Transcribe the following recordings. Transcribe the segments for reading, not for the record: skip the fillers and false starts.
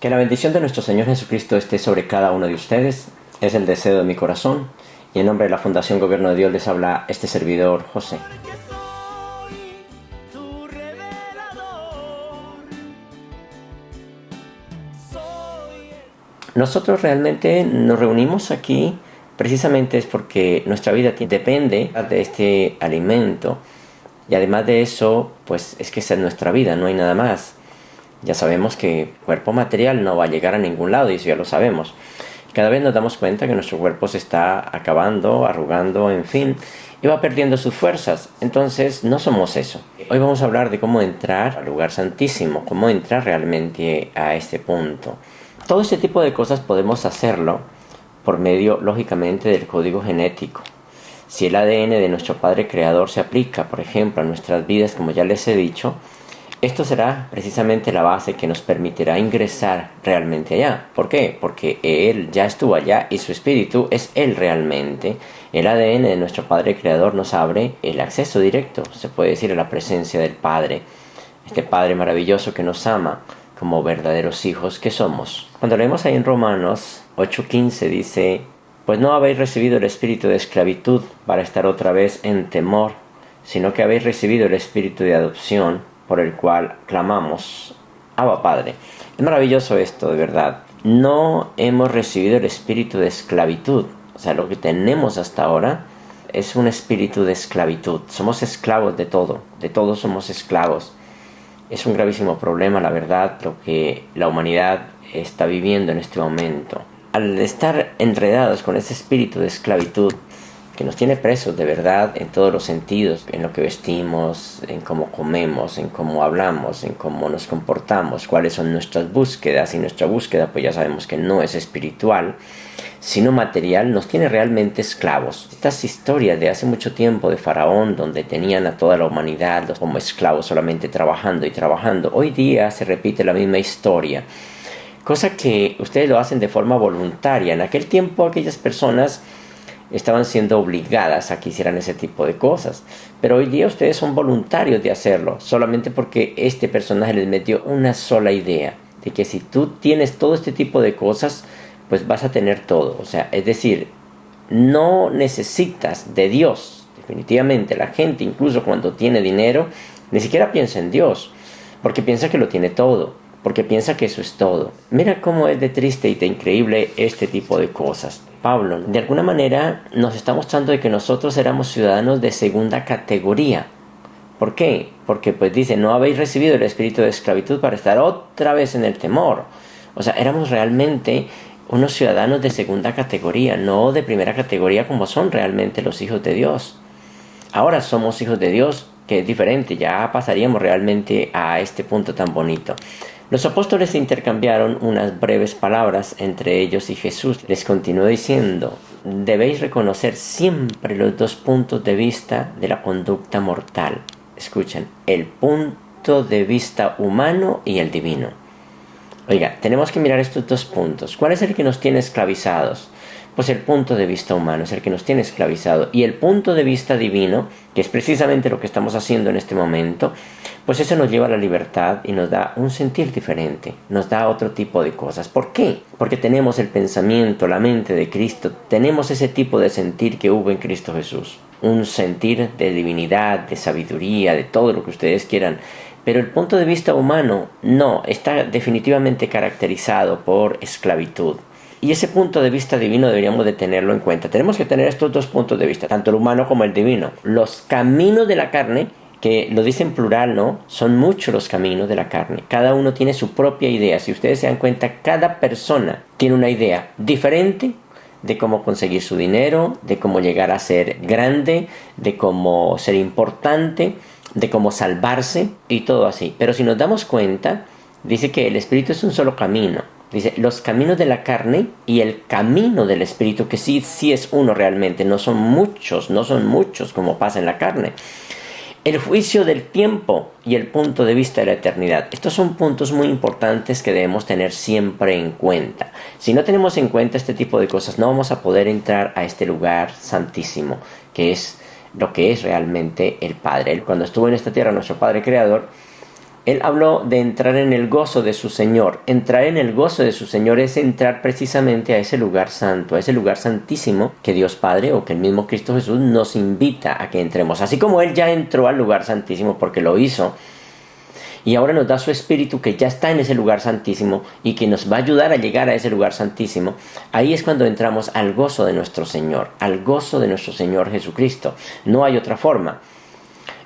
Que la bendición de nuestro Señor Jesucristo esté sobre cada uno de ustedes. Es el deseo de mi corazón. Y en nombre de la Fundación Gobierno de Dios les habla este servidor, José. Nosotros realmente nos reunimos aquí precisamente es porque nuestra vida depende de este alimento. Y además de eso, pues es que esa es nuestra vida, no hay nada más. Ya sabemos que el cuerpo material no va a llegar a ningún lado y eso ya lo sabemos. Cada vez nos damos cuenta que nuestro cuerpo se está acabando, arrugando, en fin, y va perdiendo sus fuerzas. Entonces no somos eso. Hoy vamos a hablar de cómo entrar al lugar santísimo, cómo entrar realmente a este punto. Todo este tipo de cosas podemos hacerlo por medio, lógicamente, del código genético. Si el ADN de nuestro Padre Creador se aplica, por ejemplo, a nuestras vidas, como ya les he dicho, esto será precisamente la base que nos permitirá ingresar realmente allá. ¿Por qué? Porque Él ya estuvo allá y su espíritu es Él realmente. El ADN de nuestro Padre Creador nos abre el acceso directo, se puede decir, a la presencia del Padre. Este Padre maravilloso que nos ama como verdaderos hijos que somos. Cuando leemos ahí en Romanos 8:15 dice: pues no habéis recibido el espíritu de esclavitud para estar otra vez en temor, sino que habéis recibido el espíritu de adopción, por el cual clamamos: Abba Padre. Es maravilloso esto, de verdad. No hemos recibido el espíritu de esclavitud. O sea, lo que tenemos hasta ahora es un espíritu de esclavitud. Somos esclavos de todo somos esclavos. Es un gravísimo problema, la verdad, lo que la humanidad está viviendo en este momento. Al estar enredados con ese espíritu de esclavitud, que nos tiene presos de verdad en todos los sentidos, en lo que vestimos, en cómo comemos, en cómo hablamos, en cómo nos comportamos, cuáles son nuestras búsquedas, y nuestra búsqueda pues ya sabemos que no es espiritual, sino material, nos tiene realmente esclavos. Estas historias de hace mucho tiempo de Faraón, donde tenían a toda la humanidad como esclavos solamente trabajando y trabajando, hoy día se repite la misma historia, cosa que ustedes lo hacen de forma voluntaria. En aquel tiempo aquellas personas estaban siendo obligadas a que hicieran ese tipo de cosas, pero hoy día ustedes son voluntarios de hacerlo, solamente porque este personaje les metió una sola idea, de que si tú tienes todo este tipo de cosas, pues vas a tener todo. O sea, es decir, no necesitas de Dios. Definitivamente la gente, incluso cuando tiene dinero, ni siquiera piensa en Dios, porque piensa que lo tiene todo, porque piensa que eso es todo. Mira cómo es de triste y de increíble este tipo de cosas. Pablo, de alguna manera, nos está mostrando de que nosotros éramos ciudadanos de segunda categoría. ¿Por qué? Porque pues dice: no habéis recibido el espíritu de esclavitud para estar otra vez en el temor. O sea, éramos realmente unos ciudadanos de segunda categoría, no de primera categoría como son realmente los hijos de Dios. Ahora somos hijos de Dios, que es diferente, ya pasaríamos realmente a este punto tan bonito. Los apóstoles intercambiaron unas breves palabras entre ellos y Jesús. Les continuó diciendo: debéis reconocer siempre los dos puntos de vista de la conducta mortal. Escuchen, el punto de vista humano y el divino. Oiga, tenemos que mirar estos dos puntos. ¿Cuál es el que nos tiene esclavizados? Pues el punto de vista humano es el que nos tiene esclavizado. Y el punto de vista divino, que es precisamente lo que estamos haciendo en este momento, pues eso nos lleva a la libertad y nos da un sentir diferente, nos da otro tipo de cosas. ¿Por qué? Porque tenemos el pensamiento, la mente de Cristo, tenemos ese tipo de sentir que hubo en Cristo Jesús. Un sentir de divinidad, de sabiduría, de todo lo que ustedes quieran. Pero el punto de vista humano no, está definitivamente caracterizado por esclavitud. Y ese punto de vista divino deberíamos de tenerlo en cuenta. Tenemos que tener estos dos puntos de vista, tanto el humano como el divino. Los caminos de la carne, que lo dice en plural, ¿no? Son muchos los caminos de la carne. Cada uno tiene su propia idea. Si ustedes se dan cuenta, cada persona tiene una idea diferente de cómo conseguir su dinero, de cómo llegar a ser grande, de cómo ser importante, de cómo salvarse y todo así. Pero si nos damos cuenta, dice que el espíritu es un solo camino. Dice, los caminos de la carne y el camino del espíritu, que sí es uno realmente, no son muchos como pasa en la carne. El juicio del tiempo y el punto de vista de la eternidad. Estos son puntos muy importantes que debemos tener siempre en cuenta. Si no tenemos en cuenta este tipo de cosas, no vamos a poder entrar a este lugar santísimo, que es lo que es realmente el Padre. Él, cuando estuvo en esta tierra, nuestro Padre Creador, Él habló de entrar en el gozo de su Señor. Entrar en el gozo de su Señor es entrar precisamente a ese lugar santo, a ese lugar santísimo que Dios Padre o que el mismo Cristo Jesús nos invita a que entremos. Así como Él ya entró al lugar santísimo porque lo hizo, y ahora nos da su Espíritu que ya está en ese lugar santísimo y que nos va a ayudar a llegar a ese lugar santísimo. Ahí es cuando entramos al gozo de nuestro Señor, al gozo de nuestro Señor Jesucristo. No hay otra forma.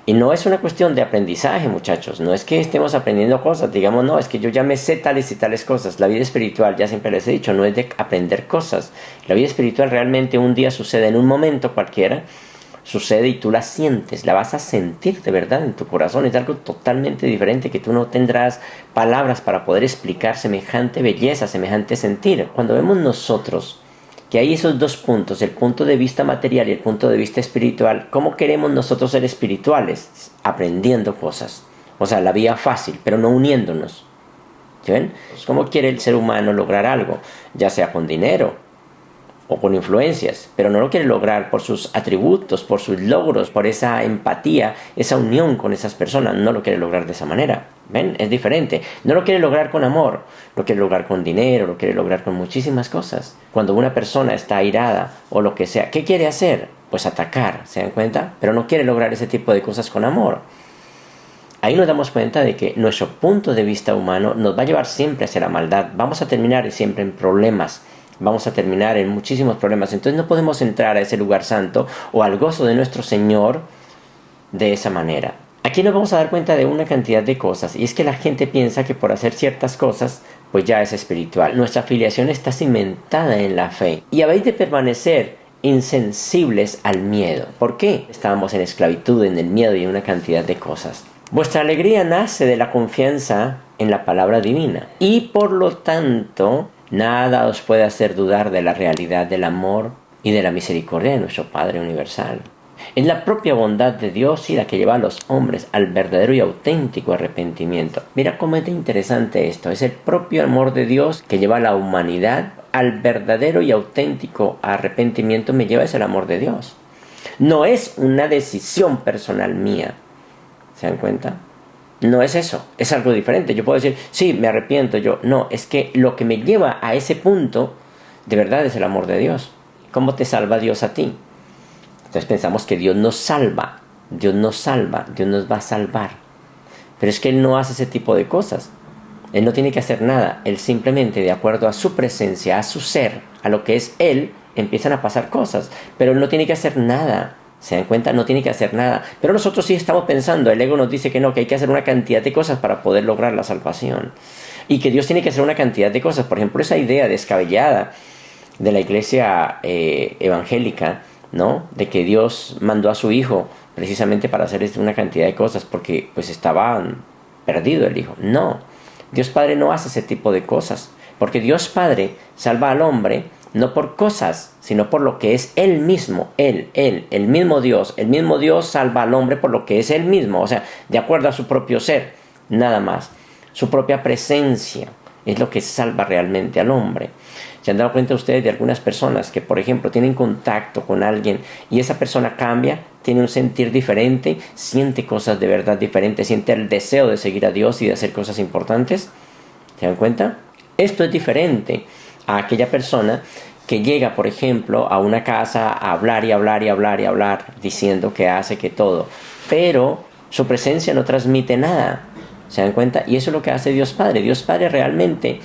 Y no es una cuestión de aprendizaje, muchachos. No es que estemos aprendiendo cosas. Digamos, no, es que yo ya me sé tales y tales cosas. La vida espiritual, ya siempre les he dicho, no es de aprender cosas. La vida espiritual realmente un día sucede en un momento cualquiera. Sucede y tú la sientes, la vas a sentir de verdad en tu corazón. Es algo totalmente diferente que tú no tendrás palabras para poder explicar semejante belleza, semejante sentir. Cuando vemos nosotros que hay esos dos puntos, el punto de vista material y el punto de vista espiritual, ¿cómo queremos nosotros ser espirituales? Aprendiendo cosas. O sea, la vía fácil, pero no uniéndonos. ¿Sí ven? ¿Cómo quiere el ser humano lograr algo? Ya sea con dinero o con influencias, pero no lo quiere lograr por sus atributos, por sus logros, por esa empatía, esa unión con esas personas. No lo quiere lograr de esa manera. ¿Ven? Es diferente. No lo quiere lograr con amor, lo quiere lograr con dinero, lo quiere lograr con muchísimas cosas. Cuando una persona está airada o lo que sea, ¿qué quiere hacer? Pues atacar, ¿se dan cuenta? Pero no quiere lograr ese tipo de cosas con amor. Ahí nos damos cuenta de que nuestro punto de vista humano nos va a llevar siempre hacia la maldad. Vamos a terminar siempre en problemas. Vamos a terminar en muchísimos problemas. Entonces no podemos entrar a ese lugar santo o al gozo de nuestro Señor de esa manera. Aquí nos vamos a dar cuenta de una cantidad de cosas, y es que la gente piensa que por hacer ciertas cosas pues ya es espiritual. Nuestra afiliación está cimentada en la fe, y habéis de permanecer insensibles al miedo. ¿Por qué? Estábamos en esclavitud, en el miedo y en una cantidad de cosas. Vuestra alegría nace de la confianza en la palabra divina, y por lo tanto nada os puede hacer dudar de la realidad del amor y de la misericordia de nuestro Padre Universal. Es la propia bondad de Dios y la que lleva a los hombres al verdadero y auténtico arrepentimiento. Mira cómo es interesante esto. Es el propio amor de Dios que lleva a la humanidad al verdadero y auténtico arrepentimiento. Me lleva, es el amor de Dios. No es una decisión personal mía. ¿Se dan cuenta? No es eso, es algo diferente. Yo puedo decir, sí, me arrepiento yo. No, es que lo que me lleva a ese punto, de verdad, es el amor de Dios. ¿Cómo te salva Dios a ti? Entonces pensamos que Dios nos salva, Dios nos va a salvar. Pero es que Él no hace ese tipo de cosas. Él no tiene que hacer nada. Él simplemente, de acuerdo a su presencia, a su ser, a lo que es Él, empiezan a pasar cosas. Pero Él no tiene que hacer nada. ¿Se dan cuenta? No tiene que hacer nada. Pero nosotros sí estamos pensando, el ego nos dice que no, que hay que hacer una cantidad de cosas para poder lograr la salvación. Y que Dios tiene que hacer una cantidad de cosas. Por ejemplo, esa idea descabellada de la iglesia evangélica, ¿no? De que Dios mandó a su hijo precisamente para hacer una cantidad de cosas porque pues estaba perdido el hijo. No, Dios Padre no hace ese tipo de cosas, porque Dios Padre salva al hombre no por cosas, sino por lo que es Él mismo. El mismo Dios salva al hombre por lo que es Él mismo, o sea, de acuerdo a su propio ser, nada más. Su propia presencia es lo que salva realmente al hombre. ¿Se han dado cuenta ustedes de algunas personas que, por ejemplo, tienen contacto con alguien y esa persona cambia, tiene un sentir diferente, siente cosas de verdad diferentes, siente el deseo de seguir a Dios y de hacer cosas importantes? ¿Se dan cuenta? Esto es diferente a aquella persona que llega, por ejemplo, a una casa a hablar y hablar y hablar y hablar, diciendo que hace, que todo, pero su presencia no transmite nada. ¿Se dan cuenta? Y eso es lo que hace Dios Padre. Dios Padre realmente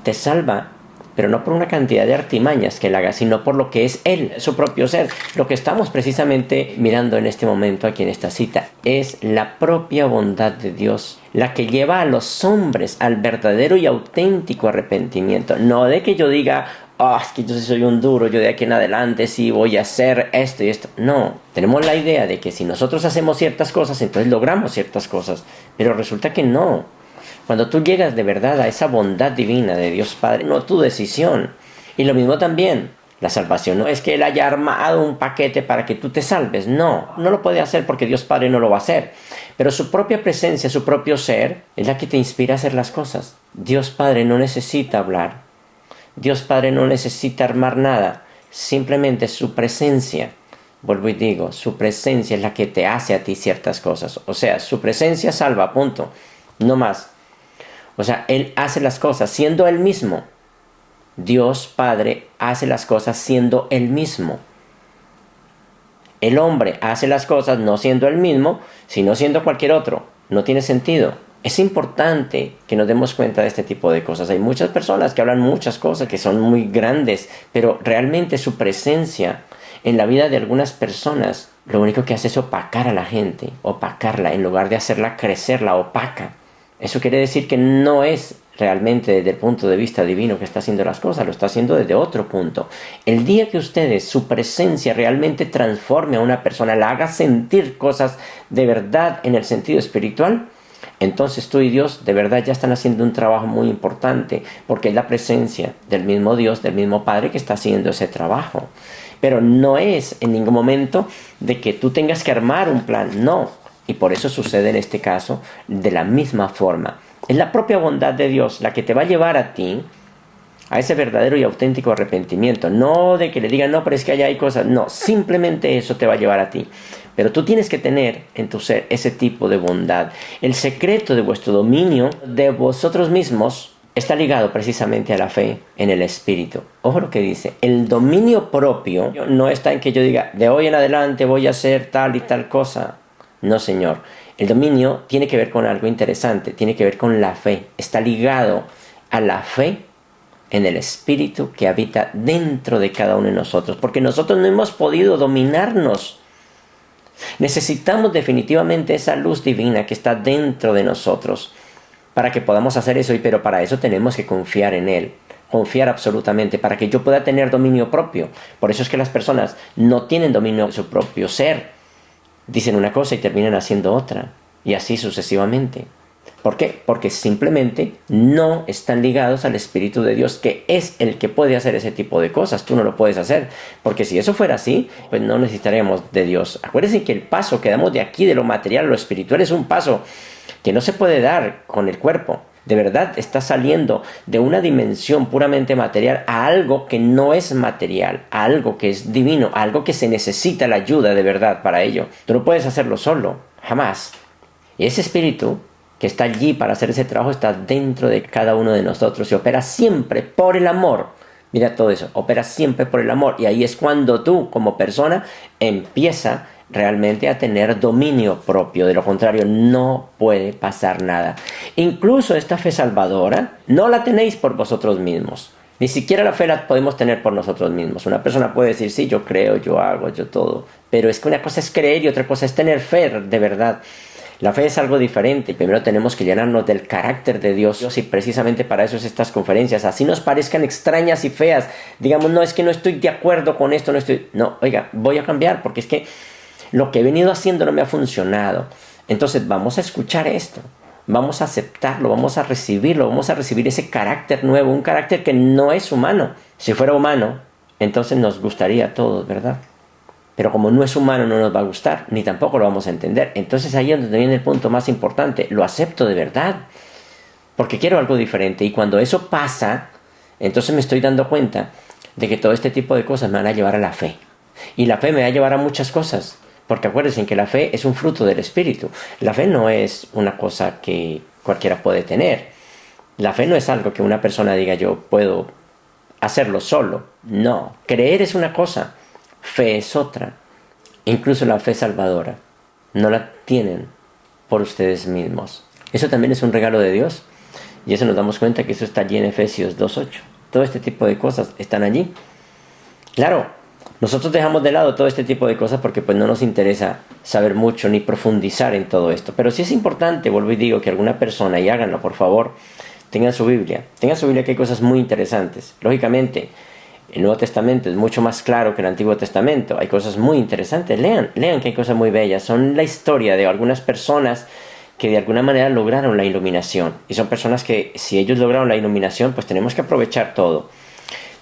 te salva, pero no por una cantidad de artimañas que Él haga, sino por lo que es Él, su propio ser. Lo que estamos precisamente mirando en este momento aquí en esta cita es la propia bondad de Dios, la que lleva a los hombres al verdadero y auténtico arrepentimiento. No de que yo diga, es que yo soy un duro, yo de aquí en adelante sí voy a hacer esto y esto. No, tenemos la idea de que si nosotros hacemos ciertas cosas, entonces logramos ciertas cosas, pero resulta que no. Cuando tú llegas de verdad a esa bondad divina de Dios Padre, no tu decisión. Y lo mismo también, la salvación no es que Él haya armado un paquete para que tú te salves. No lo puede hacer porque Dios Padre no lo va a hacer. Pero su propia presencia, su propio ser, es la que te inspira a hacer las cosas. Dios Padre no necesita hablar. Dios Padre no necesita armar nada. Simplemente su presencia, vuelvo y digo, su presencia es la que te hace a ti ciertas cosas. O sea, su presencia salva, punto. no más. O sea, Él hace las cosas siendo Él mismo. Dios Padre hace las cosas siendo Él mismo. El hombre hace las cosas no siendo Él mismo, sino siendo cualquier otro. No tiene sentido. Es importante que nos demos cuenta de este tipo de cosas. Hay muchas personas que hablan muchas cosas que son muy grandes, pero realmente su presencia en la vida de algunas personas lo único que hace es opacar a la gente, opacarla, en lugar de hacerla crecer, la opaca. Eso quiere decir que no es realmente desde el punto de vista divino que está haciendo las cosas, lo está haciendo desde otro punto. El día que ustedes, su presencia realmente transforme a una persona, la haga sentir cosas de verdad en el sentido espiritual, entonces tú y Dios de verdad ya están haciendo un trabajo muy importante, porque es la presencia del mismo Dios, del mismo Padre que está haciendo ese trabajo. Pero no es en ningún momento de que tú tengas que armar un plan, no. Y por eso sucede en este caso de la misma forma. Es la propia bondad de Dios la que te va a llevar a ti a ese verdadero y auténtico arrepentimiento. No de que le digan, no, pero es que allá hay cosas. No, simplemente eso te va a llevar a ti. Pero tú tienes que tener en tu ser ese tipo de bondad. El secreto de vuestro dominio de vosotros mismos está ligado precisamente a la fe en el Espíritu. Ojo lo que dice. El dominio propio no está en que yo diga, de hoy en adelante voy a hacer tal y tal cosa. No, Señor. El dominio tiene que ver con algo interesante. Tiene que ver con la fe. Está ligado a la fe en el Espíritu que habita dentro de cada uno de nosotros. Porque nosotros no hemos podido dominarnos. Necesitamos definitivamente esa luz divina que está dentro de nosotros para que podamos hacer eso, pero para eso tenemos que confiar en Él, confiar absolutamente, para que yo pueda tener dominio propio. Por eso es que las personas no tienen dominio de su propio ser, dicen una cosa y terminan haciendo otra, y así sucesivamente. ¿Por qué? Porque simplemente no están ligados al Espíritu de Dios, que es el que puede hacer ese tipo de cosas. Tú no lo puedes hacer, porque si eso fuera así, pues no necesitaríamos de Dios. Acuérdense que el paso que damos de aquí, de lo material a lo espiritual, es un paso que no se puede dar con el cuerpo. De verdad está saliendo de una dimensión puramente material a algo que no es material, a algo que es divino, a algo que se necesita la ayuda de verdad para ello. Tú no puedes hacerlo solo, jamás. Y ese espíritu que está allí para hacer ese trabajo está dentro de cada uno de nosotros y opera siempre por el amor. Mira todo eso, opera siempre por el amor. Y ahí es cuando tú, como persona, empieza realmente a tener dominio propio. De lo contrario, no puede pasar nada. Incluso esta fe salvadora no la tenéis por vosotros mismos. Ni siquiera la fe la podemos tener por nosotros mismos. Una persona puede decir, sí, yo creo, yo hago, yo todo. Pero es que una cosa es creer y otra cosa es tener fe de verdad. La fe es algo diferente. Primero tenemos que llenarnos del carácter de Dios y precisamente para eso es estas conferencias. Así nos parezcan extrañas y feas. Digamos, no, es que no estoy de acuerdo con esto, No, oiga, voy a cambiar porque es que lo que he venido haciendo no me ha funcionado. Entonces vamos a escuchar esto. Vamos a aceptarlo, vamos a recibirlo, vamos a recibir ese carácter nuevo, un carácter que no es humano. Si fuera humano, entonces nos gustaría a todos, ¿verdad? Pero como no es humano no nos va a gustar, ni tampoco lo vamos a entender. Entonces ahí es donde viene el punto más importante. Lo acepto de verdad, porque quiero algo diferente. Y cuando eso pasa, entonces me estoy dando cuenta de que todo este tipo de cosas me van a llevar a la fe. Y la fe me va a llevar a muchas cosas. Porque acuérdense que la fe es un fruto del Espíritu. La fe no es una cosa que cualquiera puede tener. La fe no es algo que una persona diga yo puedo hacerlo solo. No, creer es una cosa. Fe es otra. Incluso la fe salvadora no la tienen por ustedes mismos. Eso también es un regalo de Dios. Y eso nos damos cuenta que eso está allí en Efesios 2:8. Todo este tipo de cosas están allí. Claro, nosotros dejamos de lado todo este tipo de cosas porque pues no nos interesa saber mucho ni profundizar en todo esto. Pero sí es importante, vuelvo y digo, que alguna persona, y háganlo por favor, tengan su Biblia que hay cosas muy interesantes. Lógicamente, el Nuevo Testamento es mucho más claro que el Antiguo Testamento. Hay cosas muy interesantes. Lean que hay cosas muy bellas. Son la historia de algunas personas que de alguna manera lograron la iluminación. Y son personas que, si ellos lograron la iluminación, pues tenemos que aprovechar todo.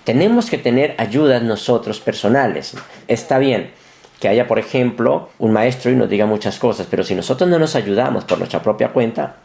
Tenemos que tener ayudas nosotros personales. Está bien que haya, por ejemplo, un maestro y nos diga muchas cosas, pero si nosotros no nos ayudamos por nuestra propia cuenta,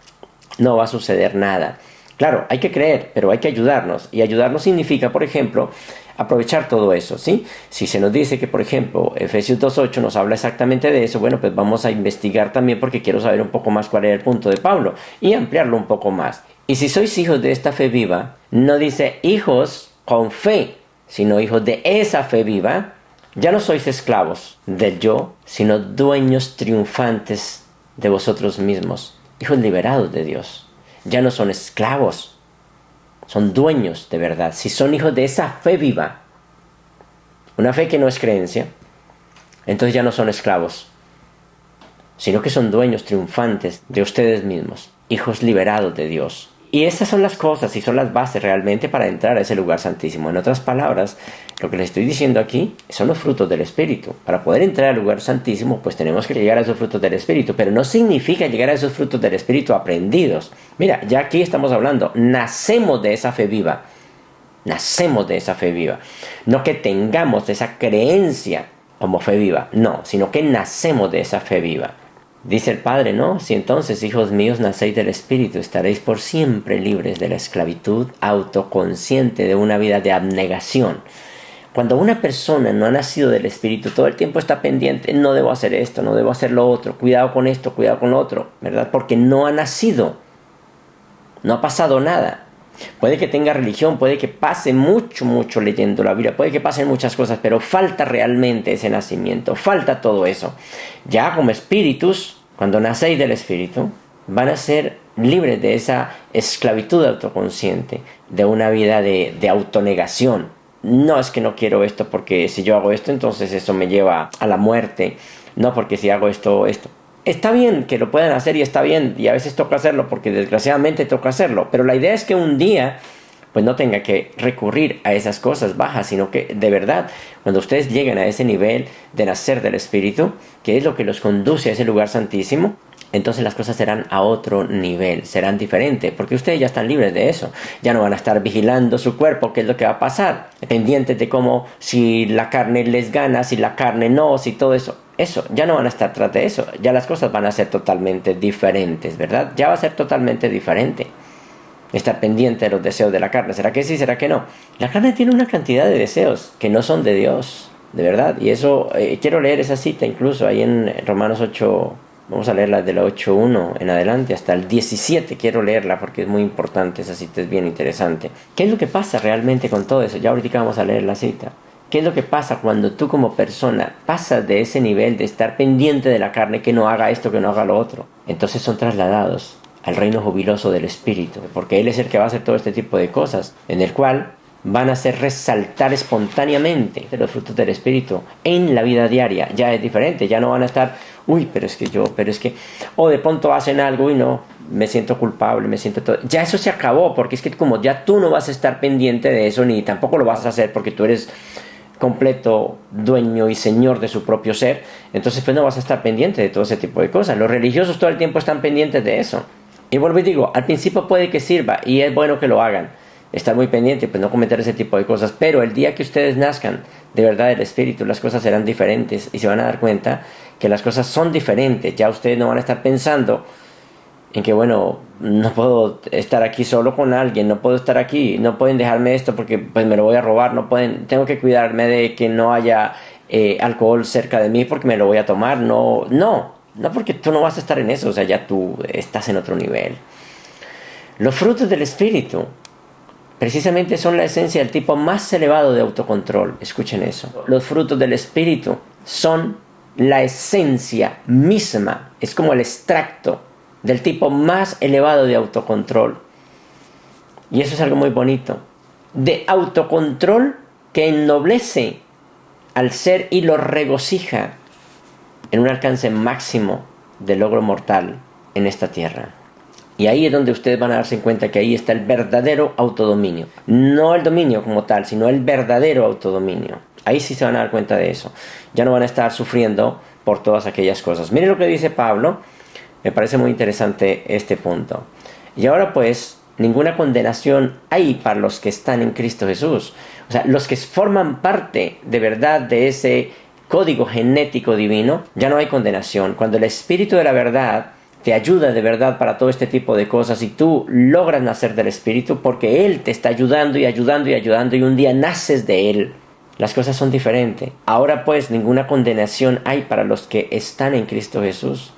no va a suceder nada. Claro, hay que creer, pero hay que ayudarnos. Y ayudarnos significa, por ejemplo, aprovechar todo eso, ¿sí? Si se nos dice que, por ejemplo, Efesios 2.8 nos habla exactamente de eso, bueno, pues vamos a investigar también porque quiero saber un poco más cuál era el punto de Pablo y ampliarlo un poco más. Y si sois hijos de esta fe viva, no dice hijos con fe, sino hijos de esa fe viva, ya no sois esclavos del yo, sino dueños triunfantes de vosotros mismos, hijos liberados de Dios. Ya no son esclavos, son dueños de verdad. Si son hijos de esa fe viva, una fe que no es creencia, entonces ya no son esclavos, sino que son dueños triunfantes de ustedes mismos, hijos liberados de Dios. Y estas son las cosas y son las bases realmente para entrar a ese lugar santísimo. En otras palabras, lo que les estoy diciendo aquí son los frutos del Espíritu. Para poder entrar al lugar santísimo, pues tenemos que llegar a esos frutos del Espíritu. Pero no significa llegar a esos frutos del Espíritu aprendidos. Mira, ya aquí estamos hablando, nacemos de esa fe viva. Nacemos de esa fe viva. No que tengamos esa creencia como fe viva, no, sino que nacemos de esa fe viva. Dice el Padre, ¿no? Si entonces, hijos míos, nacéis del Espíritu, estaréis por siempre libres de la esclavitud autoconsciente de una vida de abnegación. Cuando una persona no ha nacido del Espíritu, todo el tiempo está pendiente, no debo hacer esto, no debo hacer lo otro, cuidado con esto, cuidado con lo otro, ¿verdad? Porque no ha nacido, no ha pasado nada. Puede que tenga religión, puede que pase mucho leyendo la Biblia, puede que pasen muchas cosas, pero falta realmente ese nacimiento, falta todo eso. Ya como espíritus, cuando nacéis del Espíritu, van a ser libres de esa esclavitud autoconsciente, de una vida de autonegación. No es que no quiero esto porque si yo hago esto, entonces eso me lleva a la muerte. No porque si hago esto. Está bien que lo puedan hacer y está bien, y a veces toca hacerlo porque desgraciadamente toca hacerlo, pero la idea es que un día pues no tenga que recurrir a esas cosas bajas, sino que de verdad, cuando ustedes lleguen a ese nivel de nacer del Espíritu, que es lo que los conduce a ese lugar santísimo, entonces las cosas serán a otro nivel, serán diferentes, porque ustedes ya están libres de eso. Ya no van a estar vigilando su cuerpo, qué es lo que va a pasar, pendientes de cómo, si la carne les gana, si la carne no, si todo eso. Eso, ya no van a estar tras de eso, ya las cosas van a ser totalmente diferentes, ¿verdad? Ya va a ser totalmente diferente. Estar pendiente de los deseos de la carne, ¿será que sí, será que no? La carne tiene una cantidad de deseos que no son de Dios, de verdad. Y eso, quiero leer esa cita incluso ahí en Romanos 8, vamos a leerla de la 8.1 en adelante hasta el 17, quiero leerla porque es muy importante, esa cita es bien interesante. ¿Qué es lo que pasa realmente con todo eso? Ya ahorita vamos a leer la cita. ¿Qué es lo que pasa cuando tú como persona pasas de ese nivel de estar pendiente de la carne, que no haga esto, que no haga lo otro? Entonces son trasladados al reino jubiloso del Espíritu, porque Él es el que va a hacer todo este tipo de cosas, en el cual van a hacer resaltar espontáneamente los frutos del Espíritu en la vida diaria. Ya es diferente, ya no van a estar, o de pronto hacen algo y no, me siento culpable, me siento todo. Ya eso se acabó, porque es que como ya tú no vas a estar pendiente de eso, ni tampoco lo vas a hacer porque tú eres completo dueño y señor de su propio ser, entonces pues no vas a estar pendiente de todo ese tipo de cosas. Los religiosos todo el tiempo están pendientes de eso. Y vuelvo y digo, al principio puede que sirva y es bueno que lo hagan, estar muy pendiente, pues no cometer ese tipo de cosas, pero el día que ustedes nazcan de verdad del Espíritu, las cosas serán diferentes y se van a dar cuenta que las cosas son diferentes. Ya ustedes no van a estar pensando en que, bueno, no puedo estar aquí solo con alguien, no puedo estar aquí, no pueden dejarme esto porque pues me lo voy a robar, no pueden, tengo que cuidarme de que no haya alcohol cerca de mí porque me lo voy a tomar. No, porque tú no vas a estar en eso, o sea, ya tú estás en otro nivel. Los frutos del Espíritu precisamente son la esencia del tipo más elevado de autocontrol. Escuchen eso. Los frutos del Espíritu son la esencia misma, es como el extracto del tipo más elevado de autocontrol. Y eso es algo muy bonito. De autocontrol que ennoblece al ser y lo regocija en un alcance máximo de logro mortal en esta tierra. Y ahí es donde ustedes van a darse cuenta que ahí está el verdadero autodominio. No el dominio como tal, sino el verdadero autodominio. Ahí sí se van a dar cuenta de eso. Ya no van a estar sufriendo por todas aquellas cosas. Miren lo que dice Pablo. Me parece muy interesante este punto. Y ahora pues, ninguna condenación hay para los que están en Cristo Jesús. O sea, los que forman parte de verdad de ese código genético divino, ya no hay condenación. Cuando el Espíritu de la verdad te ayuda de verdad para todo este tipo de cosas y tú logras nacer del Espíritu porque Él te está ayudando y ayudando y ayudando y un día naces de Él, las cosas son diferentes. Ahora pues ninguna condenación hay para los que están en Cristo Jesús,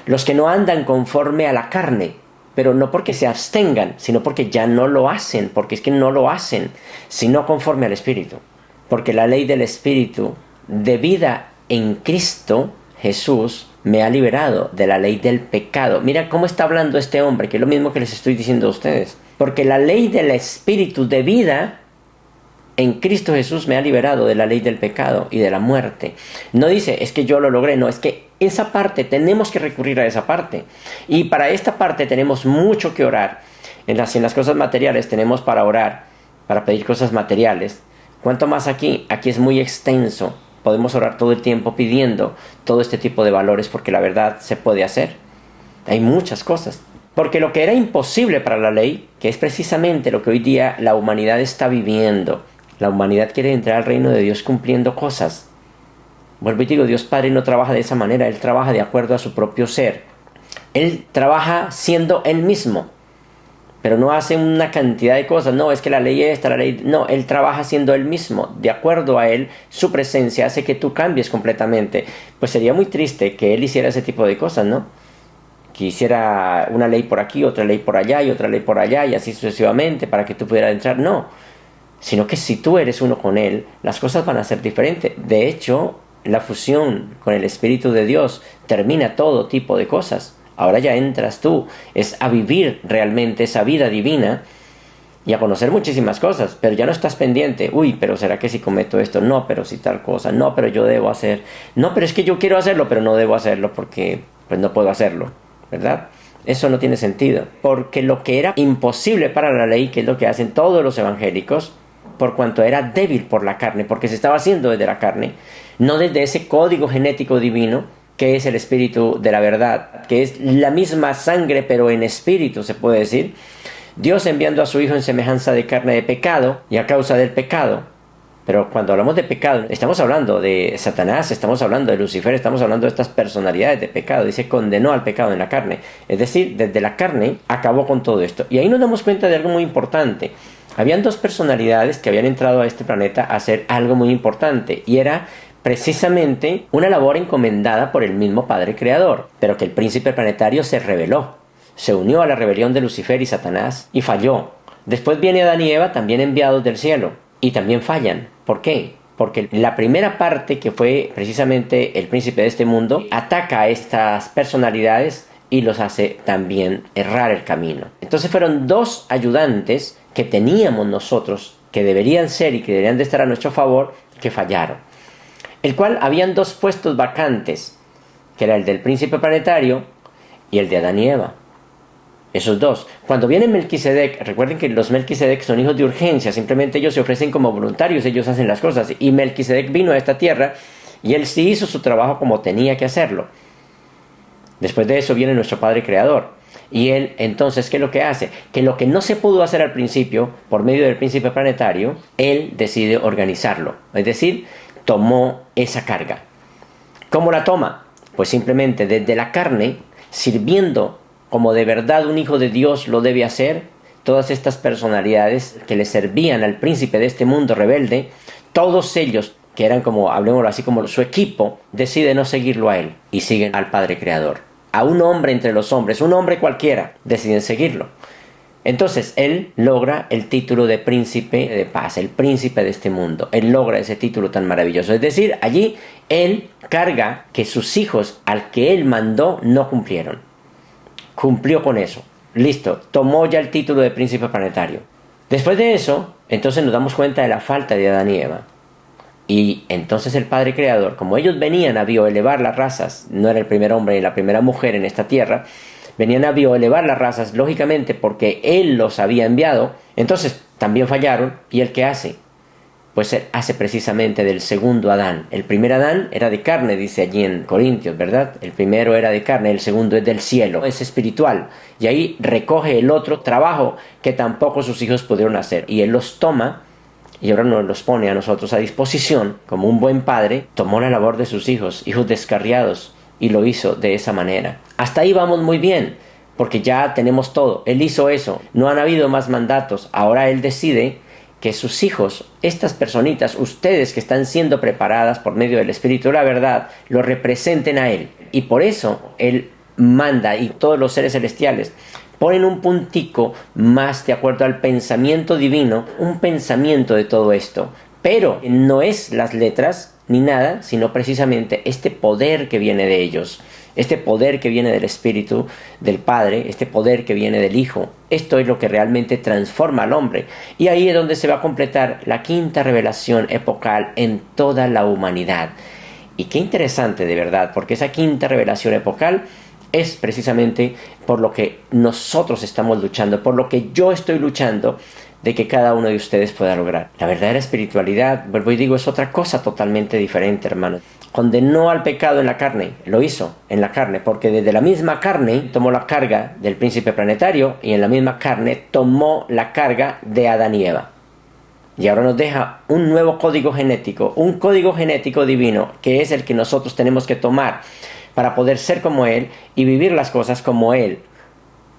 los que no andan conforme a la carne, pero no porque se abstengan, sino porque ya no lo hacen, porque es que no lo hacen, sino conforme al Espíritu. Porque la ley del Espíritu de vida en Cristo Jesús me ha liberado de la ley del pecado. Mira cómo está hablando este hombre, que es lo mismo que les estoy diciendo a ustedes. Porque la ley del Espíritu de vida en Cristo Jesús me ha liberado de la ley del pecado y de la muerte. No dice, es que yo lo logré, no, es que esa parte, tenemos que recurrir a esa parte. Y para esta parte tenemos mucho que orar. En las cosas materiales tenemos para orar, para pedir cosas materiales. ¿Cuánto más aquí? Aquí es muy extenso. Podemos orar todo el tiempo pidiendo todo este tipo de valores porque la verdad se puede hacer. Hay muchas cosas. Porque lo que era imposible para la ley, que es precisamente lo que hoy día la humanidad está viviendo. La humanidad quiere entrar al reino de Dios cumpliendo cosas. Vuelvo y digo, Dios Padre no trabaja de esa manera. Él trabaja de acuerdo a su propio ser. Él trabaja siendo Él mismo. Pero no hace una cantidad de cosas. No, es que la ley esta, la ley... No, Él trabaja siendo Él mismo. De acuerdo a Él, su presencia hace que tú cambies completamente. Pues sería muy triste que Él hiciera ese tipo de cosas, ¿no? Que hiciera una ley por aquí, otra ley por allá y otra ley por allá y así sucesivamente para que tú pudieras entrar. No. Sino que si tú eres uno con Él, las cosas van a ser diferentes. De hecho, la fusión con el Espíritu de Dios termina todo tipo de cosas. Ahora ya entras tú, es a vivir realmente esa vida divina y a conocer muchísimas cosas, pero ya no estás pendiente, uy, pero ¿será que si cometo esto? No, pero si tal cosa, no, pero yo debo hacer, no, pero es que yo quiero hacerlo, pero no debo hacerlo porque pues no puedo hacerlo, ¿verdad? Eso no tiene sentido, porque lo que era imposible para la ley, que es lo que hacen todos los evangélicos, por cuanto era débil por la carne, porque se estaba haciendo desde la carne, no desde ese código genético divino, que es el Espíritu de la verdad, que es la misma sangre, pero en espíritu, se puede decir. Dios enviando a su Hijo en semejanza de carne de pecado, y a causa del pecado. Pero cuando hablamos de pecado, estamos hablando de Satanás, estamos hablando de Lucifer, estamos hablando de estas personalidades de pecado. Dice, condenó al pecado en la carne. Es decir, desde la carne acabó con todo esto. Y ahí nos damos cuenta de algo muy importante. Habían dos personalidades que habían entrado a este planeta a hacer algo muy importante, y era precisamente una labor encomendada por el mismo Padre Creador, pero que el príncipe planetario se rebeló, se unió a la rebelión de Lucifer y Satanás y falló. Después viene Adán y Eva, también enviados del cielo, y también fallan. ¿Por qué? Porque la primera parte, que fue precisamente el príncipe de este mundo, ataca a estas personalidades y los hace también errar el camino. Entonces fueron dos ayudantes que teníamos nosotros, que deberían ser y que deberían de estar a nuestro favor, que fallaron. El cual habían dos puestos vacantes, que era el del príncipe planetario y el de Adán y Eva. Esos dos. Cuando viene Melquisedec, recuerden que los Melquisedec son hijos de urgencia, simplemente ellos se ofrecen como voluntarios, ellos hacen las cosas. Y Melquisedec vino a esta tierra y él sí hizo su trabajo como tenía que hacerlo. Después de eso viene nuestro Padre Creador. Y él, entonces, ¿qué es lo que hace? Que lo que no se pudo hacer al principio, por medio del príncipe planetario, él decide organizarlo. Es decir, tomó esa carga. ¿Cómo la toma? Pues simplemente desde la carne, sirviendo como de verdad un hijo de Dios lo debe hacer. Todas estas personalidades que le servían al príncipe de este mundo rebelde, todos ellos, que eran como, hablemoslo así, como su equipo, deciden no seguirlo a él y siguen al Padre Creador. A un hombre entre los hombres, un hombre cualquiera, deciden seguirlo. Entonces, él logra el título de príncipe de paz, el príncipe de este mundo. Él logra ese título tan maravilloso. Es decir, allí él carga que sus hijos, al que él mandó, no cumplieron. Cumplió con eso. Listo, tomó ya el título de príncipe planetario. Después de eso, entonces nos damos cuenta de la falta de Adán y Eva. Y entonces el Padre Creador, como ellos venían a bioelevar las razas, no era el primer hombre ni la primera mujer en esta tierra, venían a bioelevar las razas, lógicamente porque Él los había enviado, entonces también fallaron. ¿Y él qué hace? Pues él hace precisamente del segundo Adán. El primer Adán era de carne, dice allí en Corintios, ¿verdad? El primero era de carne, el segundo es del cielo, es espiritual. Y ahí recoge el otro trabajo que tampoco sus hijos pudieron hacer. Y Él los toma y ahora nos los pone a nosotros a disposición. Como un buen padre, tomó la labor de sus hijos descarriados, y lo hizo de esa manera. Hasta ahí vamos muy bien, porque ya tenemos todo. Él hizo eso, no han habido más mandatos. Ahora Él decide que sus hijos, estas personitas, ustedes que están siendo preparadas por medio del Espíritu de la verdad, lo representen a Él. Y por eso Él manda, y todos los seres celestiales ponen un puntico más de acuerdo al pensamiento divino, un pensamiento de todo esto. Pero no es las letras ni nada, sino precisamente este poder que viene de ellos, este poder que viene del Espíritu del Padre, este poder que viene del Hijo. Esto es lo que realmente transforma al hombre. Y ahí es donde se va a completar la quinta revelación epocal en toda la humanidad. Y qué interesante de verdad, porque esa quinta revelación epocal es precisamente por lo que nosotros estamos luchando, por lo que yo estoy luchando, de que cada uno de ustedes pueda lograr. La verdadera espiritualidad, vuelvo y digo, es otra cosa totalmente diferente, hermanos. Condenó al pecado en la carne, lo hizo en la carne, porque desde la misma carne tomó la carga del príncipe planetario y en la misma carne tomó la carga de Adán y Eva. Y ahora nos deja un nuevo código genético, un código genético divino, que es el que nosotros tenemos que tomar para poder ser como Él y vivir las cosas como Él.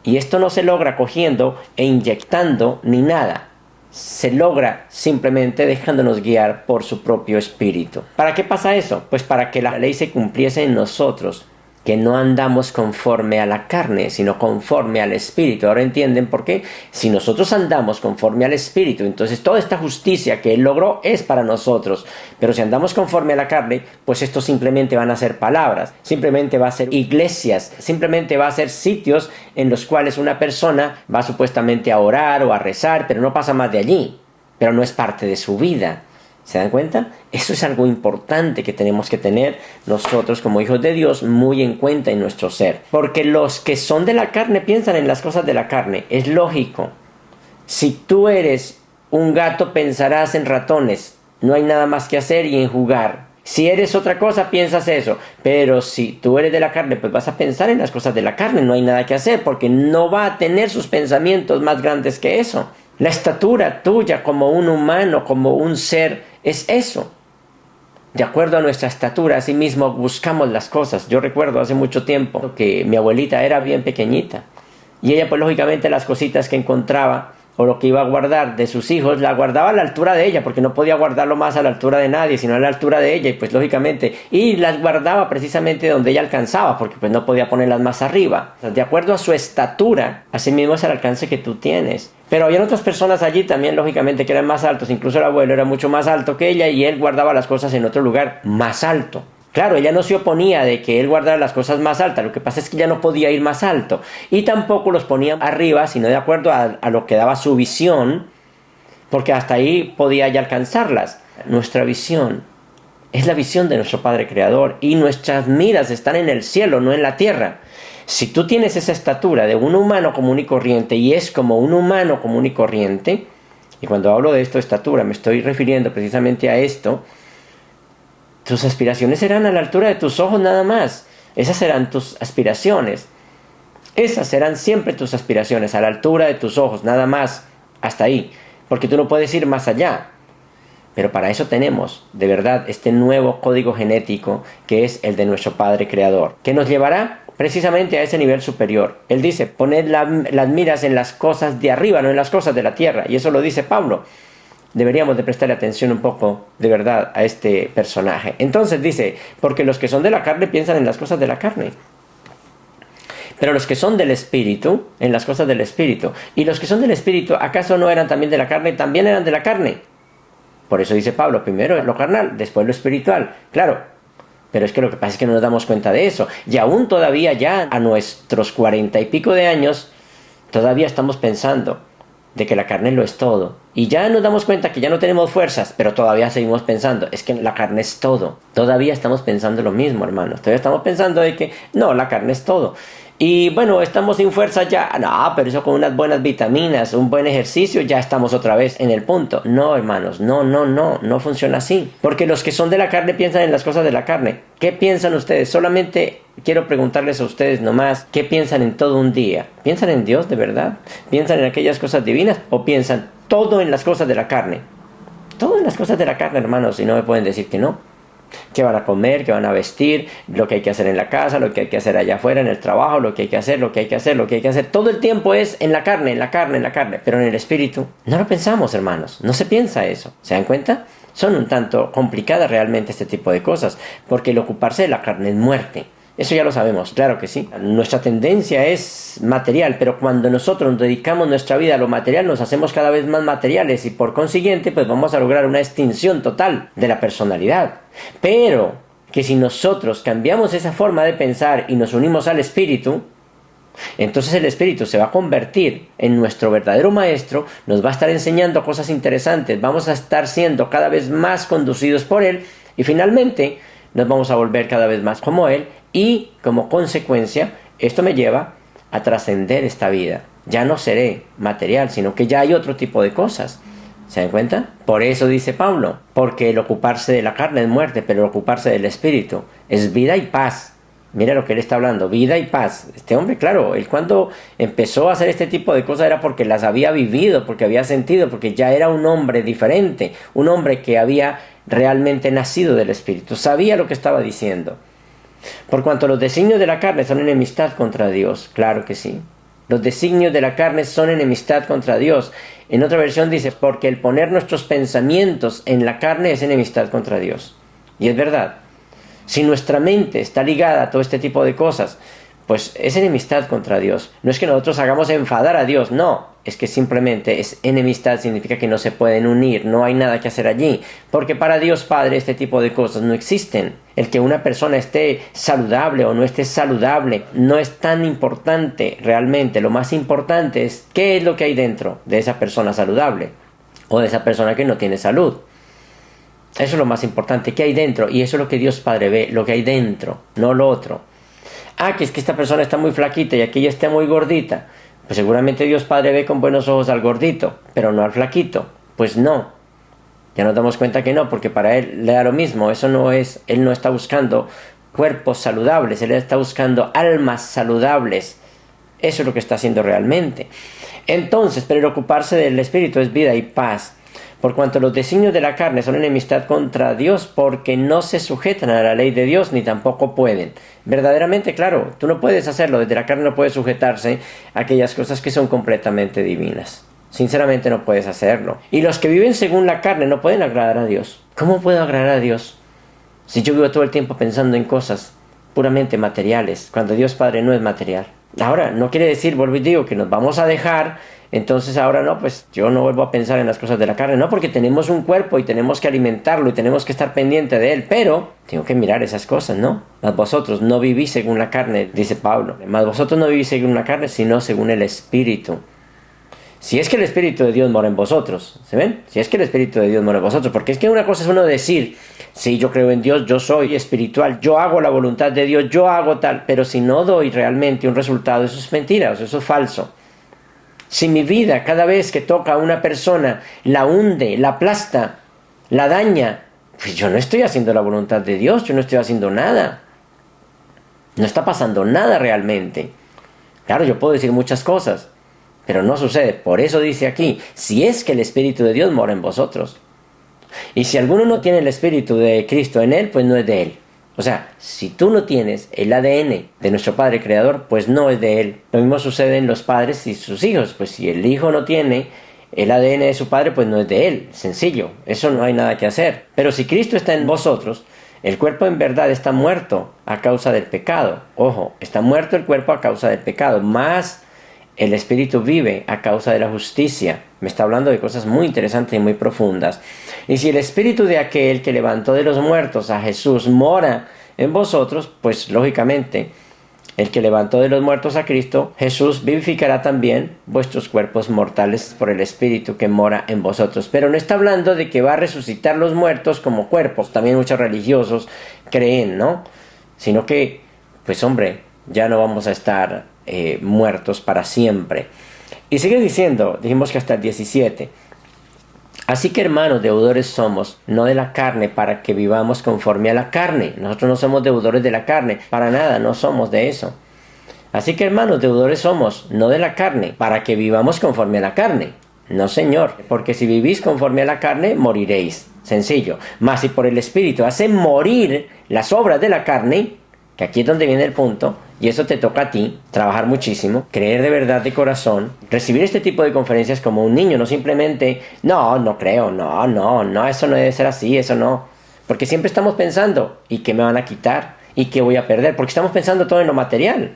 Y esto no se logra cogiendo e inyectando ni nada. Se logra simplemente dejándonos guiar por su propio espíritu. ¿Para qué pasa eso? Pues para que la ley se cumpliese en nosotros, que no andamos conforme a la carne, sino conforme al Espíritu. Ahora entienden por qué. Si nosotros andamos conforme al Espíritu, entonces toda esta justicia que Él logró es para nosotros. Pero si andamos conforme a la carne, pues esto simplemente van a ser palabras, simplemente va a ser iglesias, simplemente va a ser sitios en los cuales una persona va supuestamente a orar o a rezar, pero no pasa más de allí, pero no es parte de su vida. ¿Se dan cuenta? Eso es algo importante que tenemos que tener nosotros como hijos de Dios muy en cuenta en nuestro ser. Porque los que son de la carne piensan en las cosas de la carne. Es lógico. Si tú eres un gato, pensarás en ratones. No hay nada más que hacer y en jugar. Si eres otra cosa, piensas eso. Pero si tú eres de la carne, pues vas a pensar en las cosas de la carne. No hay nada que hacer porque no va a tener sus pensamientos más grandes que eso. La estatura tuya como un humano, como un ser, es eso. De acuerdo a nuestra estatura, así mismo buscamos las cosas. Yo recuerdo hace mucho tiempo que mi abuelita era bien pequeñita. Y ella, pues lógicamente, las cositas que encontraba o lo que iba a guardar de sus hijos, la guardaba a la altura de ella, porque no podía guardarlo más a la altura de nadie, sino a la altura de ella, y pues lógicamente, y las guardaba precisamente donde ella alcanzaba, porque pues no podía ponerlas más arriba. De acuerdo a su estatura, así mismo es el alcance que tú tienes. Pero había otras personas allí también, lógicamente, que eran más altos, incluso el abuelo era mucho más alto que ella, y él guardaba las cosas en otro lugar más alto. Claro, ella no se oponía de que él guardara las cosas más altas, lo que pasa es que ella no podía ir más alto. Y tampoco los ponía arriba, sino de acuerdo a lo que daba su visión, porque hasta ahí podía ya alcanzarlas. Nuestra visión es la visión de nuestro Padre Creador y nuestras miras están en el cielo, no en la tierra. Si tú tienes esa estatura de un humano común y corriente y es como un humano común y corriente, y cuando hablo de esto, estatura, me estoy refiriendo precisamente a esto, tus aspiraciones serán a la altura de tus ojos nada más. Esas serán tus aspiraciones. Esas serán siempre tus aspiraciones, a la altura de tus ojos, nada más, hasta ahí. Porque tú no puedes ir más allá. Pero para eso tenemos, de verdad, este nuevo código genético que es el de nuestro Padre Creador, que nos llevará precisamente a ese nivel superior. Él dice, poned las miras en las cosas de arriba, no en las cosas de la tierra. Y eso lo dice Pablo. Deberíamos de prestarle atención un poco, de verdad, a este personaje. Entonces dice, porque los que son de la carne piensan en las cosas de la carne. Pero los que son del Espíritu, en las cosas del Espíritu. Y los que son del Espíritu, ¿acaso no eran también de la carne? También eran de la carne. Por eso dice Pablo, primero lo carnal, después lo espiritual. Claro, pero es que lo que pasa es que no nos damos cuenta de eso. Y aún todavía ya a nuestros 40 y pico de años, todavía estamos pensando de que la carne lo es todo. Y ya nos damos cuenta que ya no tenemos fuerzas, pero todavía seguimos pensando, es que la carne es todo. Todavía estamos pensando lo mismo, hermanos. Todavía estamos pensando de que, no, la carne es todo. Y bueno, estamos sin fuerza ya. No, pero eso con unas buenas vitaminas, un buen ejercicio, ya estamos otra vez en el punto. No, hermanos, no funciona así. Porque los que son de la carne piensan en las cosas de la carne. ¿Qué piensan ustedes? Solamente quiero preguntarles a ustedes nomás, ¿qué piensan en todo un día? ¿Piensan en Dios de verdad? ¿Piensan en aquellas cosas divinas? ¿O piensan todo en las cosas de la carne? Todo en las cosas de la carne, hermanos, y no me pueden decir que no. qué van a comer, qué van a vestir, lo que hay que hacer en la casa, lo que hay que hacer allá afuera, en el trabajo, lo que hay que hacer, lo que hay que hacer, lo que hay que hacer. Todo el tiempo es en la carne, en la carne, en la carne. Pero en el espíritu no lo pensamos, hermanos. No se piensa eso. ¿Se dan cuenta? Son un tanto complicadas realmente este tipo de cosas, porque el ocuparse de la carne es muerte. Eso ya lo sabemos, claro que sí. Nuestra tendencia es material, pero cuando nosotros nos dedicamos nuestra vida a lo material, nos hacemos cada vez más materiales y por consiguiente, pues vamos a lograr una extinción total de la personalidad. Pero que si nosotros cambiamos esa forma de pensar y nos unimos al Espíritu, entonces el Espíritu se va a convertir en nuestro verdadero maestro, nos va a estar enseñando cosas interesantes, vamos a estar siendo cada vez más conducidos por Él y finalmente nos vamos a volver cada vez más como Él y como consecuencia esto me lleva a trascender esta vida. Ya no seré material, sino que ya hay otro tipo de cosas. ¿Se dan cuenta? Por eso dice Pablo, porque el ocuparse de la carne es muerte, pero el ocuparse del Espíritu es vida y paz. Mira lo que él está hablando, vida y paz. Este hombre, claro, él cuando empezó a hacer este tipo de cosas era porque las había vivido, porque había sentido, porque ya era un hombre diferente, un hombre que había realmente nacido del Espíritu, sabía lo que estaba diciendo. Por cuanto los designios de la carne son enemistad contra Dios, claro que sí. Los designios de la carne son enemistad contra Dios. En otra versión dice, porque el poner nuestros pensamientos en la carne es enemistad contra Dios. Y es verdad. Si nuestra mente está ligada a todo este tipo de cosas, pues es enemistad contra Dios. No es que nosotros hagamos enfadar a Dios, no. Es que simplemente es enemistad, significa que no se pueden unir, no hay nada que hacer allí. Porque para Dios Padre este tipo de cosas no existen. El que una persona esté saludable o no esté saludable no es tan importante realmente. Lo más importante es qué es lo que hay dentro de esa persona saludable o de esa persona que no tiene salud. Eso es lo más importante, qué hay dentro. Y eso es lo que Dios Padre ve, lo que hay dentro, no lo otro. Que es que esta persona está muy flaquita y aquella está muy gordita. Pues seguramente Dios Padre ve con buenos ojos al gordito, pero no al flaquito. Pues no. Ya nos damos cuenta que no, porque para Él le da lo mismo. Eso no es, Él no está buscando cuerpos saludables, Él está buscando almas saludables. Eso es lo que está haciendo realmente. Entonces, pero el ocuparse del Espíritu es vida y paz. Por cuanto los designios de la carne son enemistad contra Dios, porque no se sujetan a la ley de Dios, ni tampoco pueden. Verdaderamente, claro, tú no puedes hacerlo, desde la carne no puedes sujetarse a aquellas cosas que son completamente divinas. Sinceramente no puedes hacerlo. Y los que viven según la carne no pueden agradar a Dios. ¿Cómo puedo agradar a Dios si yo vivo todo el tiempo pensando en cosas puramente materiales, cuando Dios Padre no es material? Ahora, no quiere decir, vuelvo y digo, que nos vamos a dejar, entonces ahora no, pues yo no vuelvo a pensar en las cosas de la carne, no, porque tenemos un cuerpo y tenemos que alimentarlo y tenemos que estar pendiente de él, pero tengo que mirar esas cosas, ¿no? Mas vosotros no vivís según la carne, dice Pablo, mas vosotros no vivís según la carne, sino según el Espíritu. Si es que el Espíritu de Dios mora en vosotros, ¿se ven? Si es que el Espíritu de Dios mora en vosotros, porque es que una cosa es uno decir, sí, yo creo en Dios, yo soy espiritual, yo hago la voluntad de Dios, yo hago tal, pero si no doy realmente un resultado, eso es mentira, eso es falso. Si mi vida cada vez que toca a una persona la hunde, la aplasta, la daña, pues yo no estoy haciendo la voluntad de Dios, yo no estoy haciendo nada. No está pasando nada realmente. Claro, yo puedo decir muchas cosas, pero no sucede. Por eso dice aquí, si es que el Espíritu de Dios mora en vosotros. Y si alguno no tiene el Espíritu de Cristo en él, pues no es de él. O sea, si tú no tienes el ADN de nuestro Padre Creador, pues no es de él. Lo mismo sucede en los padres y sus hijos. Pues si el hijo no tiene el ADN de su padre, pues no es de él. Sencillo. Eso no hay nada que hacer. Pero si Cristo está en vosotros, el cuerpo en verdad está muerto a causa del pecado. Ojo, está muerto el cuerpo a causa del pecado. Más el Espíritu vive a causa de la justicia. Me está hablando de cosas muy interesantes y muy profundas. Y si el Espíritu de aquel que levantó de los muertos a Jesús mora en vosotros, pues lógicamente el que levantó de los muertos a Cristo, Jesús vivificará también vuestros cuerpos mortales por el Espíritu que mora en vosotros. Pero no está hablando de que va a resucitar los muertos como cuerpos. También muchos religiosos creen, ¿no? Sino que, pues hombre, ya no vamos a estar muertos para siempre. Y sigue diciendo, dijimos que hasta el 17. Así que hermanos, deudores somos, no de la carne, para que vivamos conforme a la carne. Nosotros no somos deudores de la carne, para nada, no somos de eso. Así que hermanos, deudores somos, no de la carne, para que vivamos conforme a la carne. No, señor, porque si vivís conforme a la carne, moriréis. Sencillo. Mas si por el Espíritu hace morir las obras de la carne, que aquí es donde viene el punto, y eso te toca a ti, trabajar muchísimo, creer de verdad de corazón, recibir este tipo de conferencias como un niño, no simplemente, no creo, no, eso no debe ser así, eso no. Porque siempre estamos pensando, ¿y qué me van a quitar? ¿Y qué voy a perder? Porque estamos pensando todo en lo material.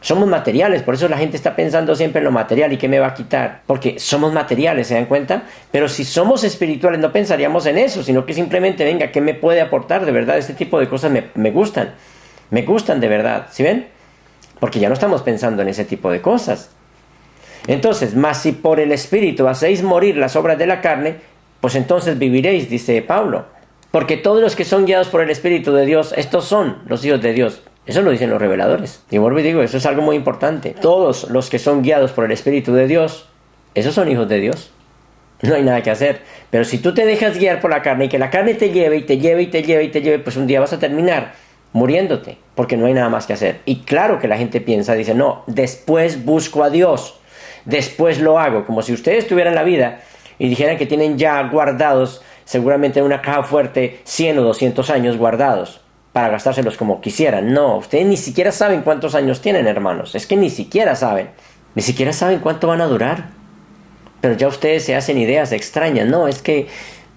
Somos materiales, por eso la gente está pensando siempre en lo material y qué me va a quitar. Porque somos materiales, ¿se dan cuenta? Pero si somos espirituales no pensaríamos en eso, sino que simplemente, venga, ¿qué me puede aportar? De verdad, este tipo de cosas me gustan. Me gustan de verdad, ¿sí ven? Porque ya no estamos pensando en ese tipo de cosas. Entonces, mas si por el Espíritu hacéis morir las obras de la carne, pues entonces viviréis, dice Pablo. Porque todos los que son guiados por el Espíritu de Dios, estos son los hijos de Dios. Eso lo dicen los reveladores. Y vuelvo y digo, eso es algo muy importante. Todos los que son guiados por el Espíritu de Dios, esos son hijos de Dios. No hay nada que hacer. Pero si tú te dejas guiar por la carne y que la carne te lleve y te lleve y te lleve y te lleve, pues un día vas a terminar muriéndote, porque no hay nada más que hacer. Y claro que la gente piensa, dice, no, después busco a Dios, después lo hago. Como si ustedes tuvieran la vida y dijeran que tienen ya guardados, seguramente en una caja fuerte, 100 o 200 años guardados, para gastárselos como quisieran. No, ustedes ni siquiera saben cuántos años tienen, hermanos. Es que ni siquiera saben cuánto van a durar. Pero ya ustedes se hacen ideas extrañas. No, es que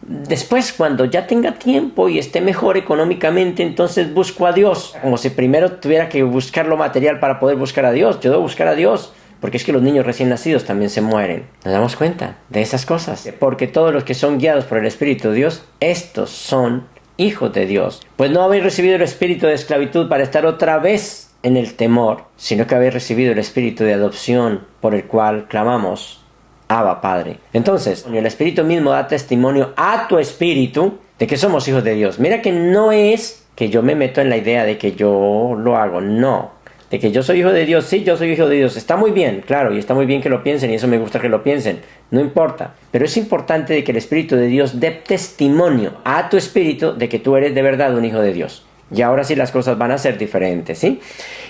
después, cuando ya tenga tiempo y esté mejor económicamente, entonces busco a Dios. Como si primero tuviera que buscar lo material para poder buscar a Dios. Yo debo buscar a Dios, porque es que los niños recién nacidos también se mueren. ¿Nos damos cuenta de esas cosas? Porque todos los que son guiados por el Espíritu de Dios, estos son hijos de Dios. Pues no habéis recibido el espíritu de esclavitud para estar otra vez en el temor, sino que habéis recibido el espíritu de adopción, por el cual clamamos, Abba, Padre. Entonces, el Espíritu mismo da testimonio a tu espíritu de que somos hijos de Dios. Mira que no es que yo me meto en la idea de que yo lo hago, no. De que yo soy hijo de Dios, sí, yo soy hijo de Dios. Está muy bien, claro, y está muy bien que lo piensen, y eso me gusta que lo piensen. No importa. Pero es importante de que el Espíritu de Dios dé testimonio a tu espíritu de que tú eres de verdad un hijo de Dios. Y ahora sí las cosas van a ser diferentes, ¿sí?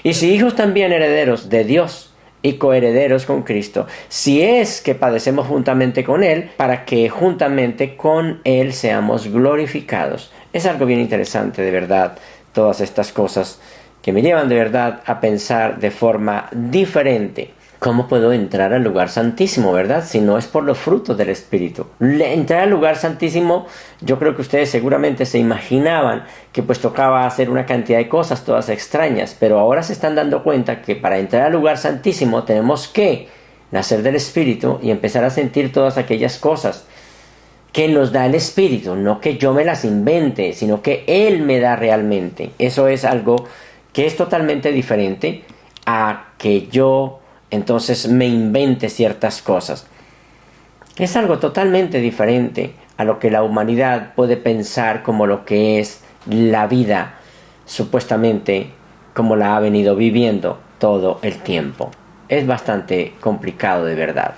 Y si hijos también herederos de Dios y coherederos con Cristo, si es que padecemos juntamente con Él, para que juntamente con Él seamos glorificados. Es algo bien interesante, de verdad, todas estas cosas que me llevan de verdad a pensar de forma diferente. ¿Cómo puedo entrar al lugar santísimo, verdad? Si no es por los frutos del Espíritu. Entrar al lugar santísimo, yo creo que ustedes seguramente se imaginaban que pues tocaba hacer una cantidad de cosas todas extrañas, pero ahora se están dando cuenta que para entrar al lugar santísimo tenemos que nacer del Espíritu y empezar a sentir todas aquellas cosas que nos da el Espíritu, no que yo me las invente, sino que Él me da realmente. Eso es algo que es totalmente diferente a que yo entonces me invente ciertas cosas. Es algo totalmente diferente a lo que la humanidad puede pensar como lo que es la vida, supuestamente como la ha venido viviendo todo el tiempo. Es bastante complicado de verdad.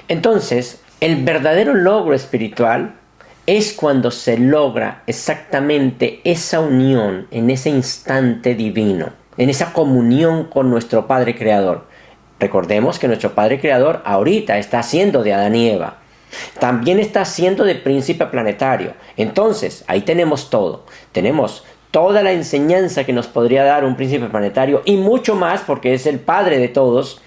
Entonces, el verdadero logro espiritual es cuando se logra exactamente esa unión en ese instante divino, en esa comunión con nuestro Padre Creador. Recordemos que nuestro Padre Creador ahorita está haciendo de Adán y Eva. También está haciendo de príncipe planetario. Entonces, ahí tenemos todo. Tenemos toda la enseñanza que nos podría dar un príncipe planetario y mucho más porque es el padre de todos.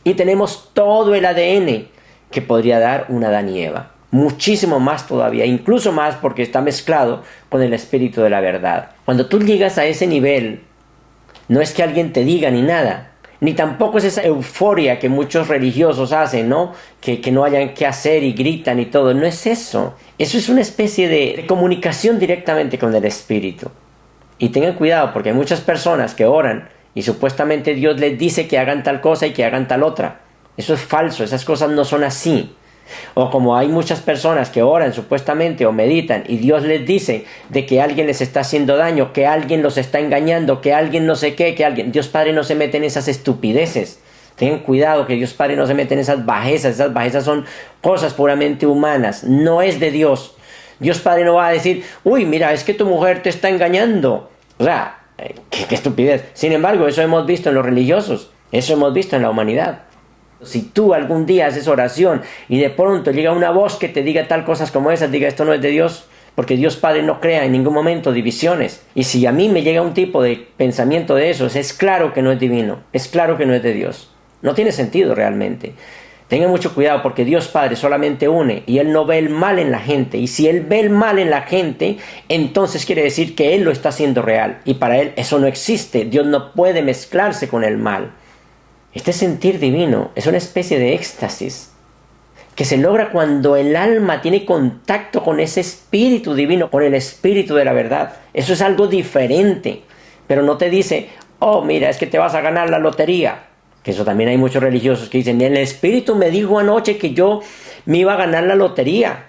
Y tenemos todo el ADN que podría dar un Adán y Eva. Muchísimo más todavía, incluso más porque está mezclado con el espíritu de la verdad. Cuando tú llegas a ese nivel, no es que alguien te diga ni nada, ni tampoco es esa euforia que muchos religiosos hacen, ¿no? Que no hayan qué hacer y gritan y todo. No es eso. Eso es una especie de comunicación directamente con el espíritu. Y tengan cuidado porque hay muchas personas que oran y supuestamente Dios les dice que hagan tal cosa y que hagan tal otra. Eso es falso, esas cosas no son así. O como hay muchas personas que oran supuestamente o meditan y Dios les dice de que alguien les está haciendo daño, que alguien los está engañando, que alguien no sé qué, que alguien... Dios Padre no se mete en esas estupideces. Tengan cuidado que Dios Padre no se mete en esas bajezas son cosas puramente humanas, no es de Dios. Dios Padre no va a decir, uy, mira, es que tu mujer te está engañando. O sea, qué estupidez. Sin embargo, eso hemos visto en los religiosos, eso hemos visto en la humanidad. Si tú algún día haces oración y de pronto llega una voz que te diga tal cosas como esas, diga esto no es de Dios, porque Dios Padre no crea en ningún momento divisiones. Y si a mí me llega un tipo de pensamiento de esos, es claro que no es divino, es claro que no es de Dios. No tiene sentido realmente. Tengan mucho cuidado porque Dios Padre solamente une y Él no ve el mal en la gente. Y si Él ve el mal en la gente, entonces quiere decir que Él lo está haciendo real. Y para Él eso no existe. Dios no puede mezclarse con el mal. Este sentir divino es una especie de éxtasis que se logra cuando el alma tiene contacto con ese espíritu divino, con el espíritu de la verdad. Eso es algo diferente. Pero no te dice, oh, mira, es que te vas a ganar la lotería. Que eso también hay muchos religiosos que dicen, el espíritu me dijo anoche que yo me iba a ganar la lotería.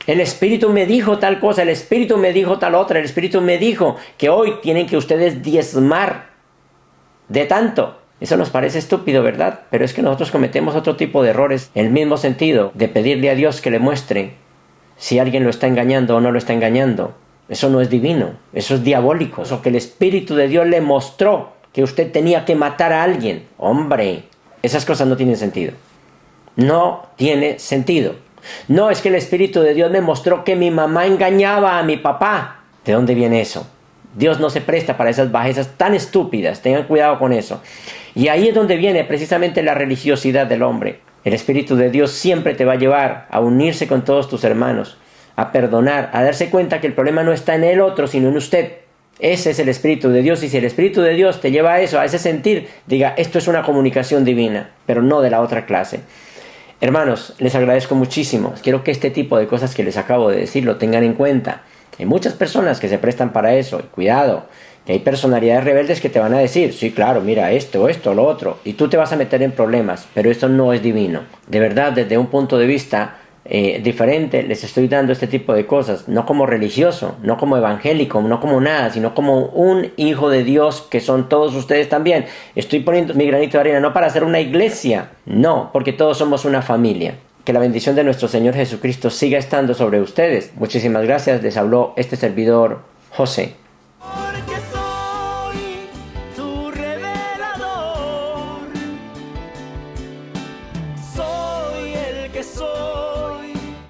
El espíritu me dijo tal cosa, el espíritu me dijo tal otra, el espíritu me dijo que hoy tienen que ustedes diezmar de tanto. Eso nos parece estúpido, ¿verdad? Pero es que nosotros cometemos otro tipo de errores en el mismo sentido de pedirle a Dios que le muestre si alguien lo está engañando o no lo está engañando. Eso no es divino, eso es diabólico. Eso que el Espíritu de Dios le mostró que usted tenía que matar a alguien. Hombre, esas cosas no tienen sentido. No tiene sentido. No, es que el Espíritu de Dios me mostró que mi mamá engañaba a mi papá. ¿De dónde viene eso? Dios no se presta para esas bajezas tan estúpidas. Tengan cuidado con eso. Y ahí es donde viene precisamente la religiosidad del hombre. El Espíritu de Dios siempre te va a llevar a unirse con todos tus hermanos, a perdonar, a darse cuenta que el problema no está en el otro, sino en usted. Ese es el Espíritu de Dios. Y si el Espíritu de Dios te lleva a eso, a ese sentir, diga, esto es una comunicación divina, pero no de la otra clase. Hermanos, les agradezco muchísimo. Quiero que este tipo de cosas que les acabo de decir lo tengan en cuenta. Hay muchas personas que se prestan para eso. Y cuidado, que hay personalidades rebeldes que te van a decir, sí, claro, mira, esto, lo otro. Y tú te vas a meter en problemas, pero esto no es divino. De verdad, desde un punto de vista diferente, les estoy dando este tipo de cosas. No como religioso, no como evangélico, no como nada, sino como un hijo de Dios, que son todos ustedes también. Estoy poniendo mi granito de arena, no para hacer una iglesia, no, porque todos somos una familia. Que la bendición de nuestro Señor Jesucristo siga estando sobre ustedes. Muchísimas gracias. Les habló este servidor, José.